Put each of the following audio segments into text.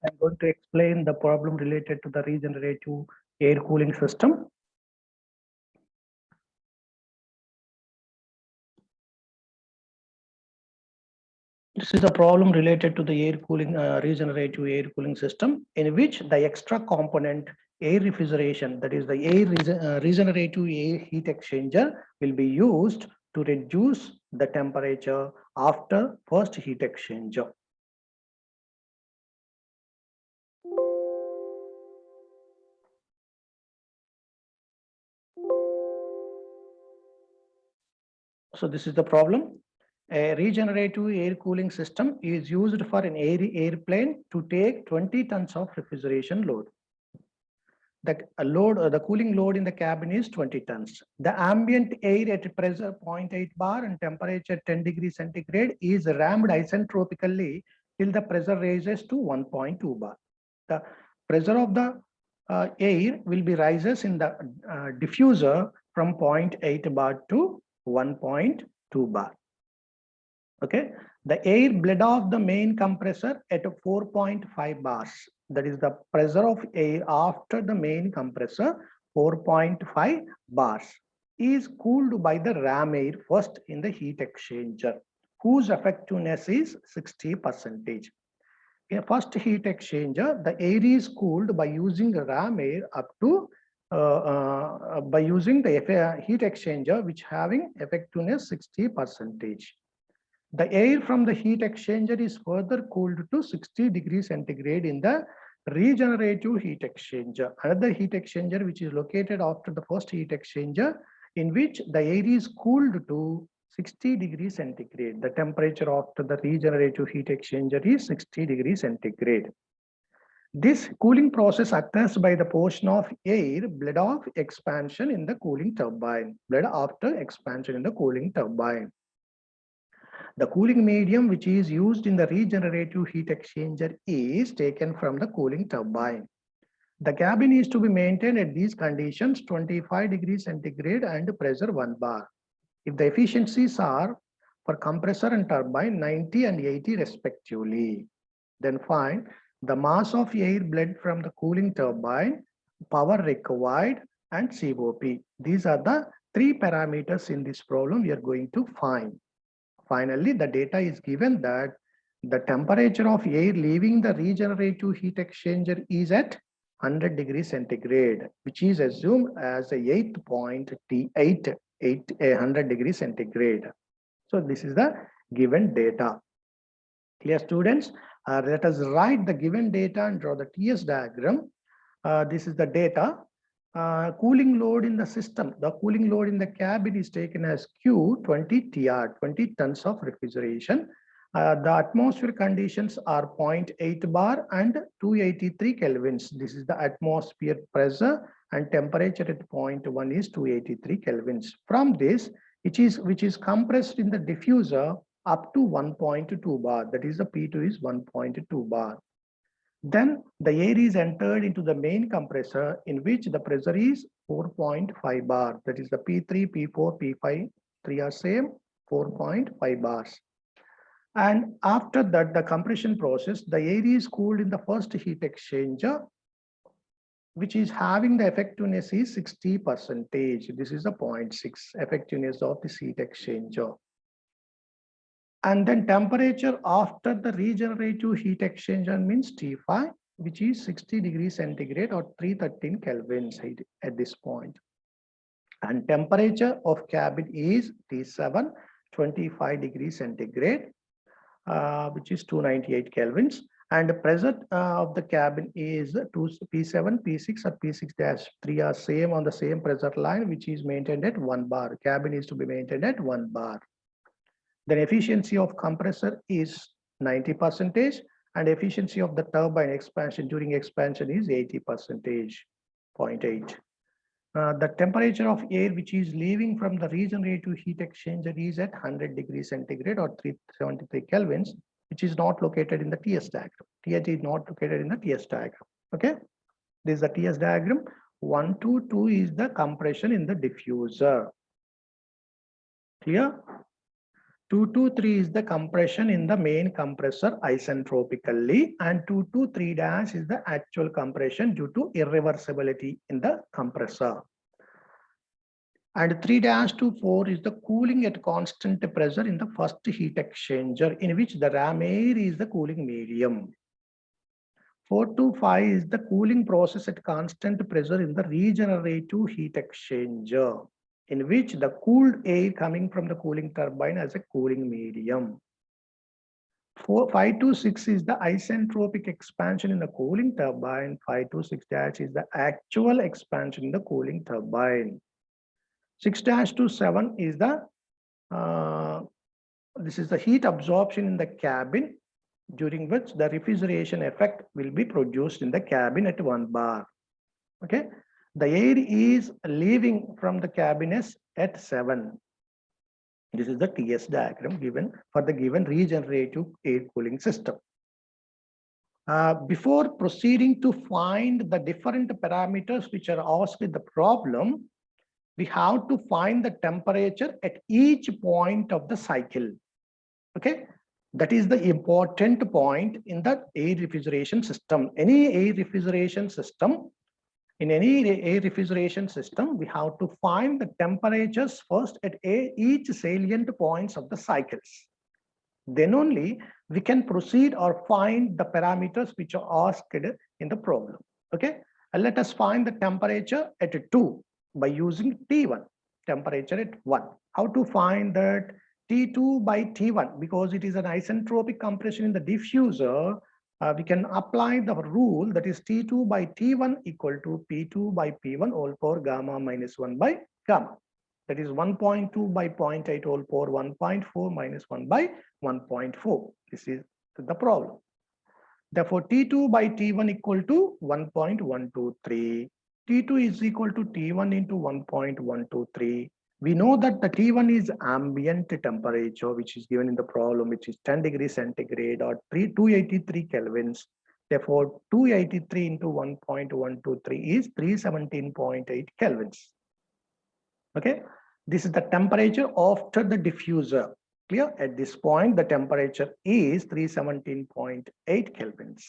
I'm going to explain the problem related to the regenerative air cooling system. This is a problem related to the air cooling, regenerative air cooling system, in which the extra component air refrigeration, that is the regenerative air heat exchanger, will be used to reduce the temperature after first heat exchanger. So this is the problem. A regenerative air cooling system is used for an airplane to take 20 tons of refrigeration load. The cooling load in the cabin is 20 tons. The ambient air at pressure 0.8 bar and temperature 10 degrees centigrade is rammed isentropically till the pressure rises to 1.2 bar. The pressure of the air will be rises in the diffuser from 0.8 bar to 1.2 bar. Okay, the air bled off the main compressor at 4.5 bars. That is the pressure of air after the main compressor, 4.5 bars, is cooled by the ram air first in the heat exchanger, whose effectiveness is 60%. In first heat exchanger, the air is cooled by using ram air up to by using the heat exchanger which having effectiveness 60%. The air from the heat exchanger is further cooled to 60 degrees centigrade in the regenerative heat exchanger, another heat exchanger which is located after the first heat exchanger, in which the air is cooled to 60 degrees centigrade. The temperature after the regenerative heat exchanger is 60 degrees centigrade. This cooling process occurs by the portion of air bled off expansion in the cooling turbine, bled after expansion in the cooling turbine. The cooling medium which is used in the regenerative heat exchanger is taken from the cooling turbine. The cabin is to be maintained at these conditions 25 degrees centigrade and pressure 1 bar. If the efficiencies are for compressor and turbine 90 and 80 respectively, then find the mass of air bled from the cooling turbine, power required, and COP. These are the three parameters in this problem we are going to find. Finally, the data is given that the temperature of air leaving the regenerative heat exchanger is at 100 degrees centigrade, which is assumed as a 8.8 100 degrees centigrade. So this is the given data. Clear, students? Let us write the given data and draw the TS diagram. This is the data. Cooling load in the system, the cooling load in the cabin is taken as Q 20 TR, 20 tons of refrigeration. The atmosphere conditions are 0.8 bar and 283 kelvins. This is the atmosphere pressure, and temperature at 0.1 is 283 kelvins. From this, which is compressed in the diffuser up to 1.2 bar, that is the P2 is 1.2 bar. Then the air is entered into the main compressor, in which the pressure is 4.5 bar. That is the P3, P4, P5, 3 are same, 4.5 bars. And after that, the compression process, the air is cooled in the first heat exchanger, which is having the effectiveness is 60%. This is the 0.6 effectiveness of this heat exchanger. And then temperature after the regenerative heat exchanger means T5, which is 60 degrees centigrade or 313 kelvins at this point. And temperature of cabin is T7, 25 degrees centigrade, which is 298 kelvins. And the pressure of the cabin is P7, P6 or P6-3 are same on the same pressure line, which is maintained at 1 bar. Cabin is to be maintained at 1 bar. Then efficiency of compressor is 90%, and efficiency of the turbine expansion during expansion is 80%, 0.8. The temperature of air which is leaving from the regenerative heat exchanger is at 100 degrees centigrade or 373 kelvins, which is not located in the TS diagram. TS is not located in the TS diagram. Okay, this is the TS diagram. 1 to 2 is the compression in the diffuser. Clear? 223 is the compression in the main compressor isentropically, and 223 dash is the actual compression due to irreversibility in the compressor. And 3-4 is the cooling at constant pressure in the first heat exchanger, in which the ram air is the cooling medium. 4-5 is the cooling process at constant pressure in the regenerative heat exchanger, in which the cooled air coming from the cooling turbine as a cooling medium. 5-6 is the isentropic expansion in the cooling turbine. 5-6 is the actual expansion in the cooling turbine. 6-7 is the this is the heat absorption in the cabin, during which the refrigeration effect will be produced in the cabin at 1 bar. Okay, the air is leaving from the cabin at 7. This is the TS diagram given for the given regenerative air cooling system. Before proceeding to find the different parameters which are asked in the problem, we have to find the temperature at each point of the cycle. Okay, that is the important point in the air refrigeration system. Any air refrigeration system, in any air refrigeration system, we have to find the temperatures first at each salient points of the cycles. Then only we can proceed or find the parameters which are asked in the problem. Okay, and let us find the temperature at 2 by using T1, temperature at 1. How to find that? T2 by T1, because it is an isentropic compression in the diffuser, we can apply the rule, that is T2 by T1 equal to P2 by P1 whole power gamma minus 1 by gamma. That is 1.2 by 0.8 whole power 1.4 minus 1 by 1.4. This is the problem. Therefore, T2 by T1 equal to 1.123. T2 is equal to T1 into 1.123. We know that the T1 is ambient temperature, which is given in the problem, which is 10 degrees centigrade or 283 kelvins. Therefore, 283 into 1.123 is 317.8 kelvins. Okay, this is the temperature after the diffuser. Clear? At this point, the temperature is 317.8 kelvins.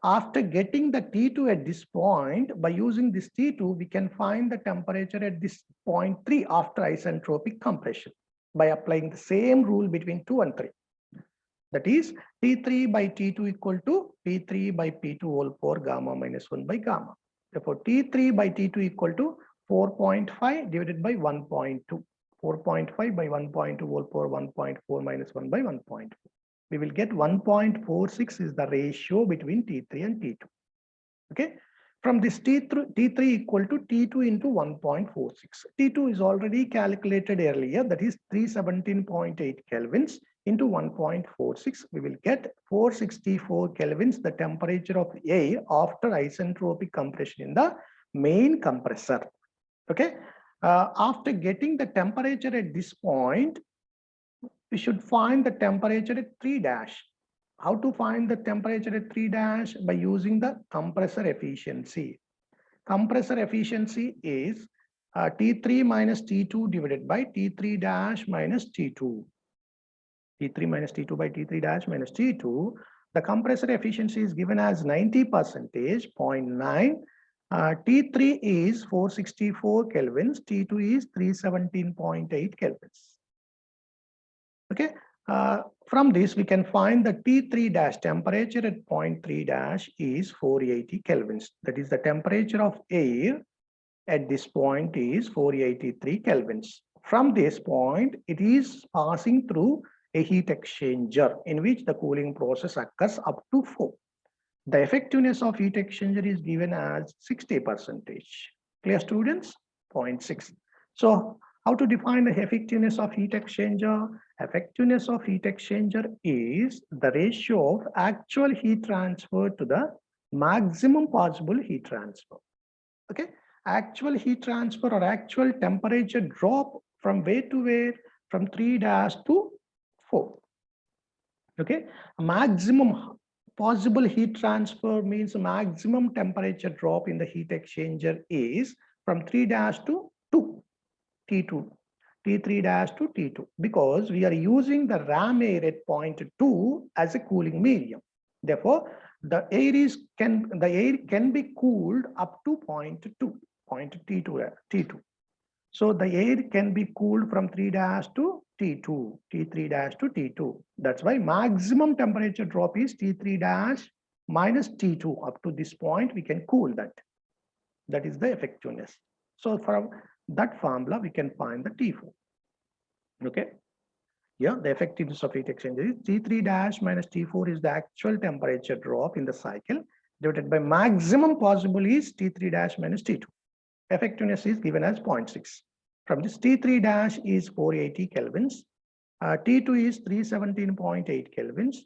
After getting the T2 at this point, by using this T2, we can find the temperature at this point 3 after isentropic compression by applying the same rule between 2 and 3. That is T3 by T2 equal to P3 by P2 whole power gamma minus 1 by gamma. Therefore, T3 by T2 equal to 4.5 divided by 1.2. 4.5 by 1.2 whole power 1.4 minus 1 by 1.4. We will get 1.46 is the ratio between T3 and T2. Okay, from this T3 equal to T2 into 1.46. T2 is already calculated earlier, that is 317.8 kelvins into 1.46. We will get 464 kelvins, the temperature of air after isentropic compression in the main compressor. Okay, after getting the temperature at this point, we should find the temperature at 3 dash. How to find the temperature at 3 dash? By using the compressor efficiency. Compressor efficiency is T3 minus T2 divided by T3 dash minus T2. T3 minus T2 by T3 dash minus T2. The compressor efficiency is given as 90%, 0.9. T3 is 464 kelvins, T2 is 317.8 kelvins. Okay, from this we can find the T3 dash temperature at point 3 dash is 480 kelvins. That is the temperature of air at this point is 483 kelvins. From this point, it is passing through a heat exchanger in which the cooling process occurs up to 4. The effectiveness of heat exchanger is given as 60%. Clear, students? 0.6. So how to define the effectiveness of heat exchanger? Effectiveness of heat exchanger is the ratio of actual heat transfer to the maximum possible heat transfer. Okay, actual heat transfer or actual temperature drop from where to where? From 3 dash to 4. Okay, maximum possible heat transfer means maximum temperature drop in the heat exchanger is from 3 dash to 2, T2. T3 dash to T2, because we are using the RAM air at point 2 as a cooling medium. Therefore, the air can be cooled up to point T2. So the air can be cooled from 3 dash to T2, T3 dash to T2. That's why maximum temperature drop is T3 dash minus T2. Up to this point, we can cool that. That is the effectiveness. So from that formula, we can find the T4. Okay. Yeah, the effectiveness of heat exchanger is T3 dash minus T4 is the actual temperature drop in the cycle divided by maximum possible is T3 dash minus T2. Effectiveness is given as 0.6. From this, T3 dash is 480 kelvins. T2 is 317.8 kelvins.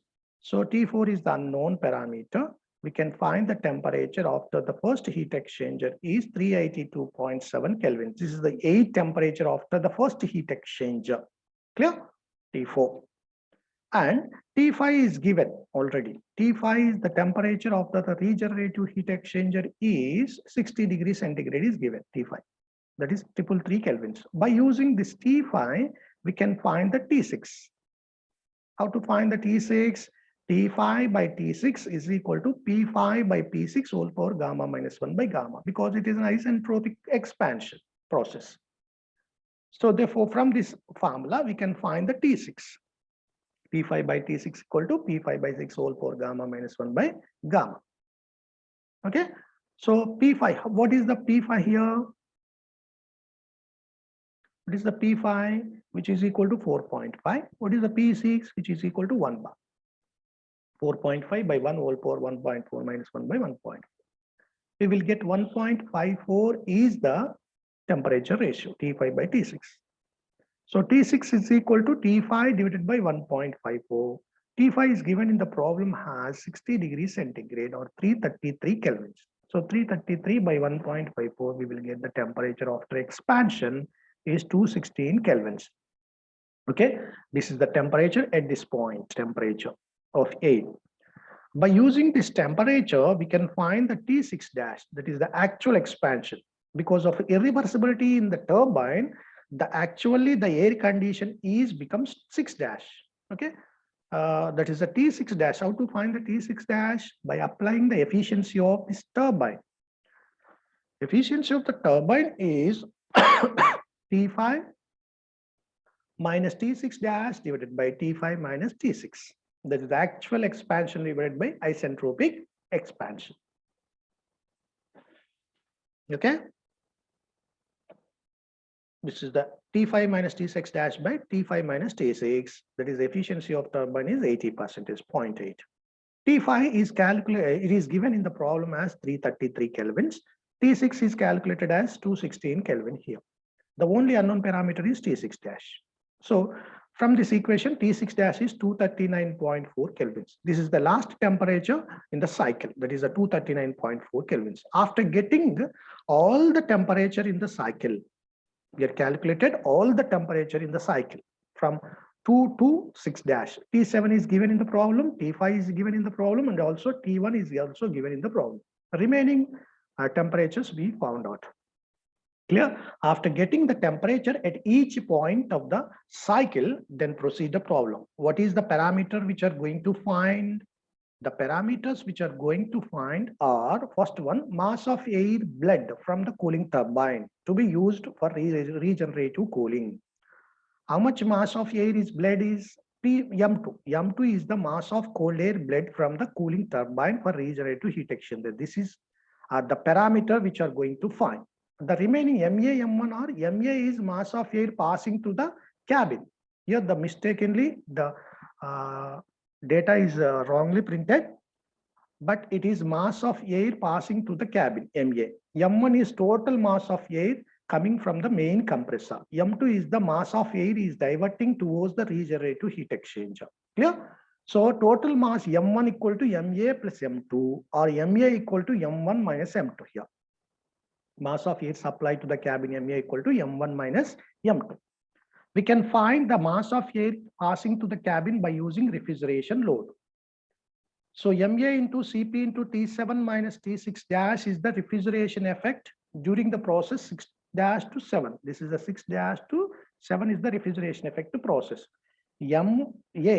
So T4 is the unknown parameter. We can find the temperature after the first heat exchanger is 382.7 kelvins. This is the 8 temperature after the first heat exchanger. Clear? T4. And T5 is given already. T5 is the temperature of the regenerative heat exchanger is 60 degrees centigrade is given, T5. That is 333 kelvins. By using this T5, we can find the T6. How to find the T6? T5 by T6 is equal to P5 by P6 whole power gamma minus 1 by gamma, because it is an isentropic expansion process. So therefore, from this formula, we can find the T6. P5 by T6 equal to P5 by 6 whole power gamma minus 1 by gamma. Okay. So P5, what is the P5 here? What is the P5, which is equal to 4.5? What is the P6, which is equal to 1 bar? 4.5 by 1 whole power 1.4 minus 1 by 1.4. We will get 1.54 is the temperature ratio, T5 by T6. So T6 is equal to T5 divided by 1.54. T5 is given in the problem has 60 degrees centigrade or 333 kelvins. So 333 by 1.54, we will get the temperature after expansion is 216 kelvins. Okay, this is the temperature at this point, temperature of air. By using this temperature, we can find the T6 dash, that is the actual expansion. Because of irreversibility in the turbine, actually the air condition becomes 6 dash. Okay, that is the T6 dash. How to find the T6 dash? By applying the efficiency of this turbine. Efficiency of the turbine is T5 minus T6 dash divided by T5 minus T6. That is the actual expansion divided by isentropic expansion. Okay. This is the T5 minus T6 dash by T5 minus T6. That is the efficiency of turbine is 80%, is 0.8. T5 is calculated, it is given in the problem as 333 kelvins. T6 is calculated as 216 Kelvin here. The only unknown parameter is T6 dash. So from this equation, T6 dash is 239.4 kelvins. This is the last temperature in the cycle. That is a 239.4 kelvins. After getting all the temperature in the cycle, we have calculated all the temperature in the cycle from 2 to 6 dash. T7 is given in the problem, T5 is given in the problem, and also T1 is also given in the problem. The remaining temperatures we found out. Clear? After getting the temperature at each point of the cycle, then proceed the problem. What is the parameter which are going to find? The parameters which are going to find are, first one, mass of air bled from the cooling turbine to be used for regenerative cooling. How much mass of air is bled is M2. M2 is the mass of cold air bled from the cooling turbine for regenerative heat exchanger. This is the parameter which are going to find. The remaining MA, M1 or MA is mass of air passing to the cabin. Here the mistakenly the data is wrongly printed, but it is mass of air passing to the cabin, MA. M1 is total mass of air coming from the main compressor. M2 is the mass of air is diverting towards the regenerative heat exchanger. Clear? So total mass M1 equal to MA plus M2 or MA equal to M1 minus M2 here. Mass of air supplied to the cabin MA equal to M1 minus M2. We can find the mass of air passing to the cabin by using refrigeration load. So MA into Cp into T7 minus T6 dash is the refrigeration effect during the process 6 dash to 7. This is a 6 dash to 7 is the refrigeration effect process. MA,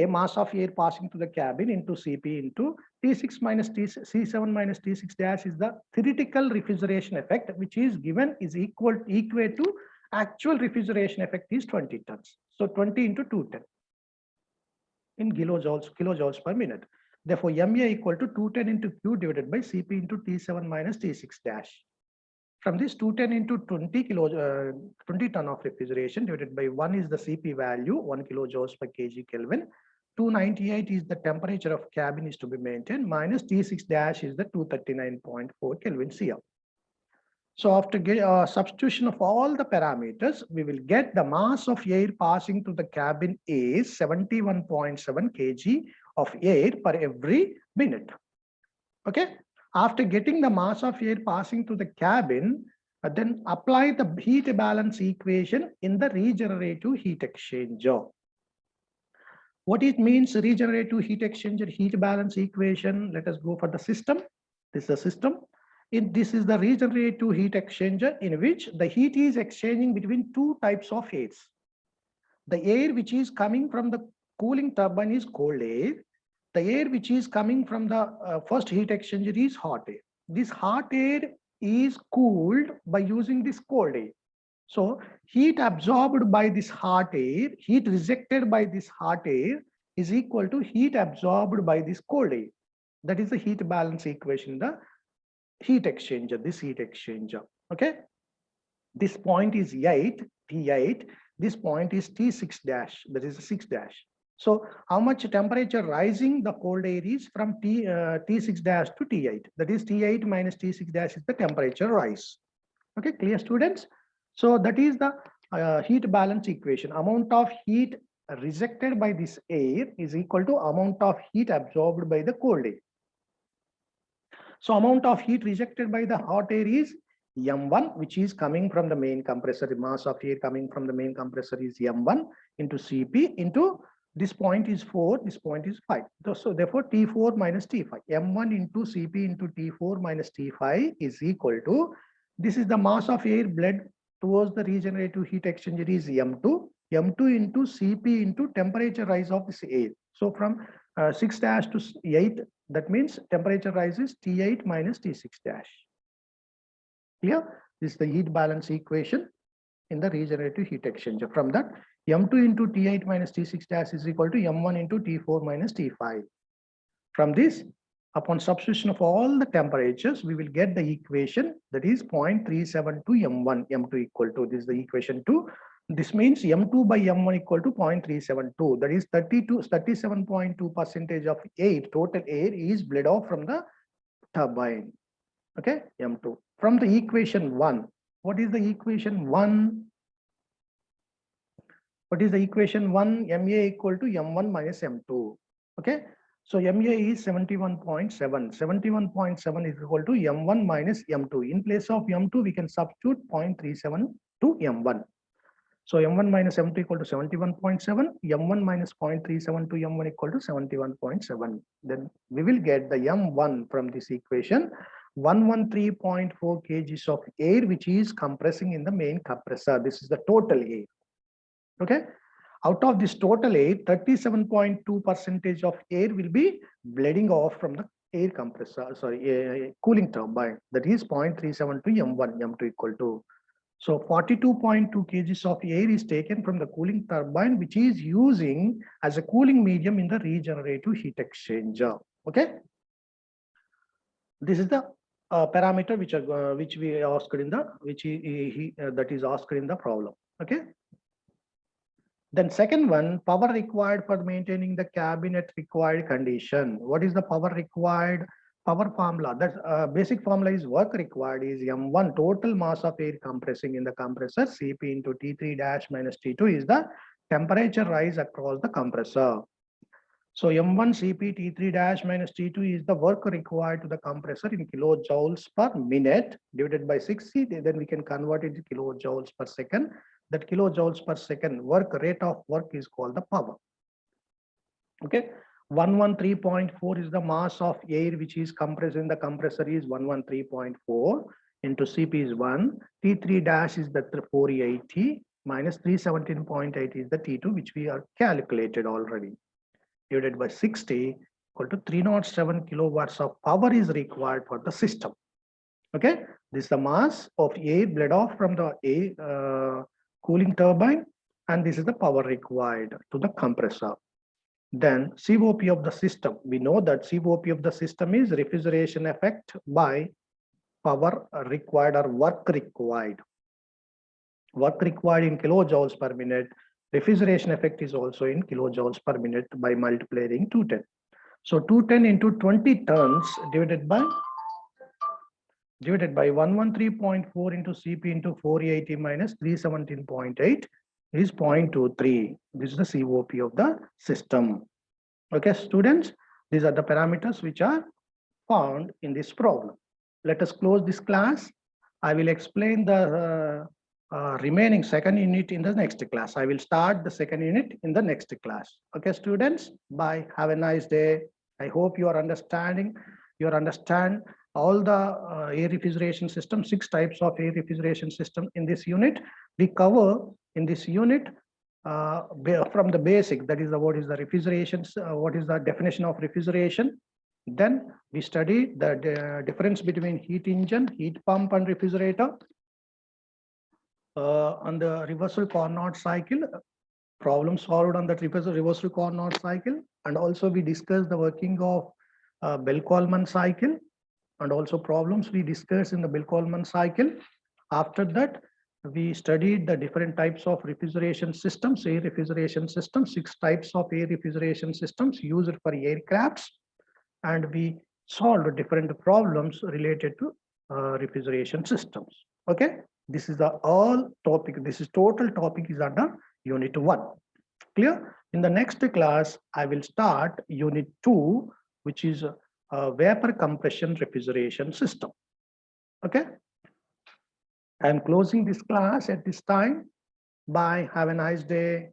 mass of air passing through the cabin, into Cp into T6 minus C7 minus T6 dash is the theoretical refrigeration effect, which is given is equate to actual refrigeration effect is 20 tons. So 20 into 210 in kilojoules per minute. Therefore, MA equal to 210 into Q divided by Cp into T7 minus T6 dash. From this 210 into 20 ton of refrigeration divided by 1 is the Cp value, 1 kilojoules per kg Kelvin. 298 is the temperature of cabin is to be maintained, minus T6 dash is the 239.4 Kelvin Cl. So after substitution of all the parameters, we will get the mass of air passing through the cabin is 71.7 kg of air per every minute. Okay. After getting the mass of air passing through the cabin, then apply the heat balance equation in the regenerative heat exchanger. What it means, regenerative heat exchanger heat balance equation? Let us go for the system. This is the system. This is the regenerative heat exchanger in which the heat is exchanging between two types of airs. The air which is coming from the cooling turbine is cold air. The air which is coming from the first heat exchanger is hot air. This hot air is cooled by using this cold air. So heat absorbed by this hot air, heat rejected by this hot air is equal to heat absorbed by this cold air. That is the heat balance equation, the heat exchanger, this heat exchanger. Okay. This point is 8, T8. This point is T6 dash, that is 6 dash. So how much temperature rising the cold air is from T6 dash to T8? That is T8 minus T6 dash is the temperature rise. Okay, clear students? So that is the heat balance equation. Amount of heat rejected by this air is equal to amount of heat absorbed by the cold air. So amount of heat rejected by the hot air is M1, which is coming from the main compressor. The mass of air coming from the main compressor is M1 into Cp into this point is 4, this point is 5. So therefore T4 minus T5. M1 into Cp into T4 minus T5 is equal to, this is the mass of air bled towards the regenerative heat exchanger is M2. M2 into Cp into temperature rise of this air. So from 6 dash to 8, that means temperature rise is T8 minus T6 dash. Clear? This is the heat balance equation in the regenerative heat exchanger. From that, M2 into T8 minus T6 dash is equal to M1 into T4 minus T5. From this, upon substitution of all the temperatures, we will get the equation that is 0.372 M1, M2 equal to, this is the equation 2. This means M2 by M1 equal to 0.372. That is 37.2% of air, total air is bled off from the turbine. Okay, M2. From the equation 1, what is the equation 1? What is the equation 1? MA equal to M1 minus M2. Okay, so MA is 71.7. 71.7 is equal to M1 minus M2. In place of M2, we can substitute 0.37 to M1. So M1 minus M2 equal to 71.7. M1 minus 0.37 to M1 equal to 71.7. Then we will get the M1 from this equation, 113.4 kgs of air, which is compressing in the main compressor. This is the total air. Okay. Out of this total air, 37.2% of air will be bleeding off from the air compressor, cooling turbine. That is 0.37 to M1, M2 equal to. So 42.2 kgs of air is taken from the cooling turbine, which is using as a cooling medium in the regenerative heat exchanger. Okay. This is the parameter which we asked in the that is asked in the problem. Okay. Then second one, power required for maintaining the cabin at required condition. What is the power required? Power formula, that basic formula is work required is M1, total mass of air compressing in the compressor, Cp into T3 dash minus T2 is the temperature rise across the compressor. So M1 Cp T3 dash minus T2 is the work required to the compressor in kilojoules per minute divided by 60. Then we can convert it to kilojoules per second. That kilojoules per second rate of work is called the power. Okay. 113.4 is the mass of air which is compressed in the compressor is 113.4 into Cp is 1. T3 dash is the 480. minus 317.8 is the T2, which we are calculated already. Divided by 60 equal to 307 kilowatts of power is required for the system. Okay, this is the mass of air bled off from the cooling turbine, and this is the power required to the compressor. Then COP of the system. We know that COP of the system is refrigeration effect by power required or work required. Work required in kilojoules per minute. Refrigeration effect is also in kilojoules per minute by multiplying 210. So 210 into 20 tons divided by 113.4 into Cp into 480 minus 317.8 is 0.23. This is the COP of the system. Okay, students, these are the parameters which are found in this problem. Let us close this class. I will explain the remaining second unit in the next class. I will start the second unit in the next class. Okay, students, bye. Have a nice day. I hope you are understand all the air refrigeration system, 6 types of air refrigeration system in this unit. We cover in this unit from the basic, that is what is the refrigeration, what is the definition of refrigeration. Then we study the difference between heat engine, heat pump and refrigerator. On the reversal Carnot cycle, problem solved on that reversal Carnot cycle. And also we discussed the working of Bell-Coleman cycle, and also problems we discussed in the Bell-Coleman cycle. After that, we studied the different types of refrigeration systems, air refrigeration systems, 6 types of air refrigeration systems used for aircrafts. And we solved different problems related to refrigeration systems. Okay, this is the all topic. This is total topic is under unit 1. Clear? In the next class, I will start unit 2, which is vapor compression refrigeration system. Okay. I am closing this class at this time. Bye. Have a nice day.